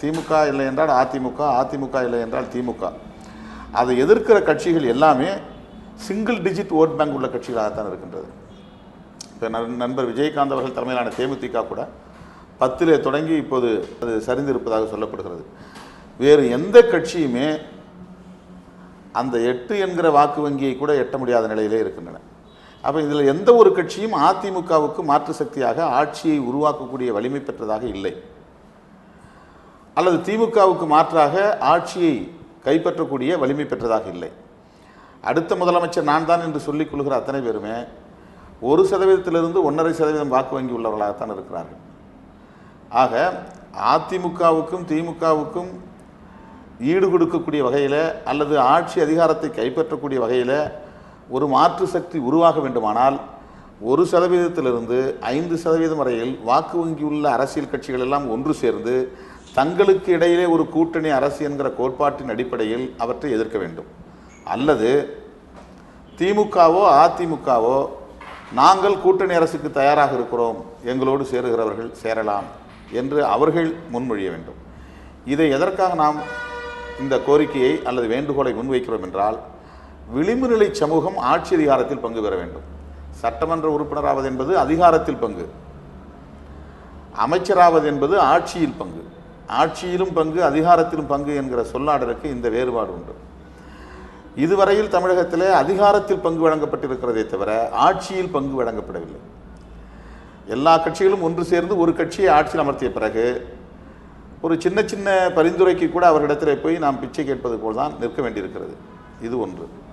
திமுக இல்லை என்றால் அதிமுக, அதிமுக இல்லை என்றால் திமுக. அதை எதிர்க்கிற கட்சிகள் எல்லாமே சிங்கிள் டிஜிட் ஓட் பேங்க் உள்ள கட்சிகளாகத்தான் இருக்கின்றது. இப்போ நண்பர் விஜயகாந்த் அவர்கள் தலைமையிலான தேமுதிக கூட 10 தொடங்கி இப்போது அது சரிந்திருப்பதாக சொல்லப்படுகிறது. வேறு எந்த கட்சியுமே அந்த 8 என்கிற வாக்கு வங்கியை கூட எட்ட முடியாத நிலையிலே இருக்கின்றன. அப்போ இதில் எந்த ஒரு கட்சியும் அதிமுகவுக்கு மாற்று சக்தியாக ஆட்சியை உருவாக்கக்கூடிய வலிமை பெற்றதாக இல்லை, அல்லது திமுகவுக்கு மாற்றாக ஆட்சியை கைப்பற்றக்கூடிய வலிமை பெற்றதாக இல்லை. அடுத்த முதலமைச்சர் நான் தான் என்று சொல்லிக் கொள்கிற அத்தனை பேருமே 1% 1.5% வாக்கு வங்கி உள்ளவர்களாகத்தான் இருக்கிறார்கள். ஆக அதிமுகவுக்கும் திமுகவுக்கும் ஈடு கொடுக்கக்கூடிய வகையில் அல்லது ஆட்சி அதிகாரத்தை கைப்பற்றக்கூடிய வகையில் ஒரு மாற்று சக்தி உருவாக வேண்டுமானால் 1% 5% வரையில் வாக்கு வங்கி உள்ள அரசியல் கட்சிகள் எல்லாம் ஒன்று சேர்ந்து தங்களுக்கு இடையிலே ஒரு கூட்டணி அரசு என்கிற கோட்பாட்டின் அடிப்படையில் அவற்றை எதிர்க்க வேண்டும். அல்லது திமுகவோ அதிமுகவோ நாங்கள் கூட்டணி அரசுக்கு தயாராக இருக்கிறோம், எங்களோடு சேருகிறவர்கள் சேரலாம் என்று அவர்கள் முன்மொழிய வேண்டும். இதை எதற்காக நாம் இந்த கோரிக்கையை அல்லது வேண்டுகோளை முன்வைக்கிறோம் என்றால், விளிம்பு நிலை சமூகம் ஆட்சி அதிகாரத்தில் பங்கு பெற வேண்டும். சட்டமன்ற உறுப்பினராவது என்பது அதிகாரத்தில் பங்கு, அமைச்சராவது என்பது ஆட்சியில் பங்கு. ஆட்சியிலும் பங்கு அதிகாரத்திலும் பங்கு என்கிற சொல்லாடலுக்கு இந்த வேறுபாடு உண்டு. இதுவரையில் தமிழகத்தில் அதிகாரத்தில் பங்கு வழங்கப்பட்டிருக்கிறதே தவிர ஆட்சியில் பங்கு வழங்கப்படவில்லை. எல்லா கட்சிகளும் ஒன்று சேர்ந்து ஒரு கட்சியை ஆட்சியில் அமர்த்திய பிறகு ஒரு சின்ன சின்ன பரிந்துரைக்கு கூட அவர்களிடத்தில் போய் நாம் பிச்சை கேட்பது போல் தான் நிற்க வேண்டியிருக்கிறது. இது ஒன்று.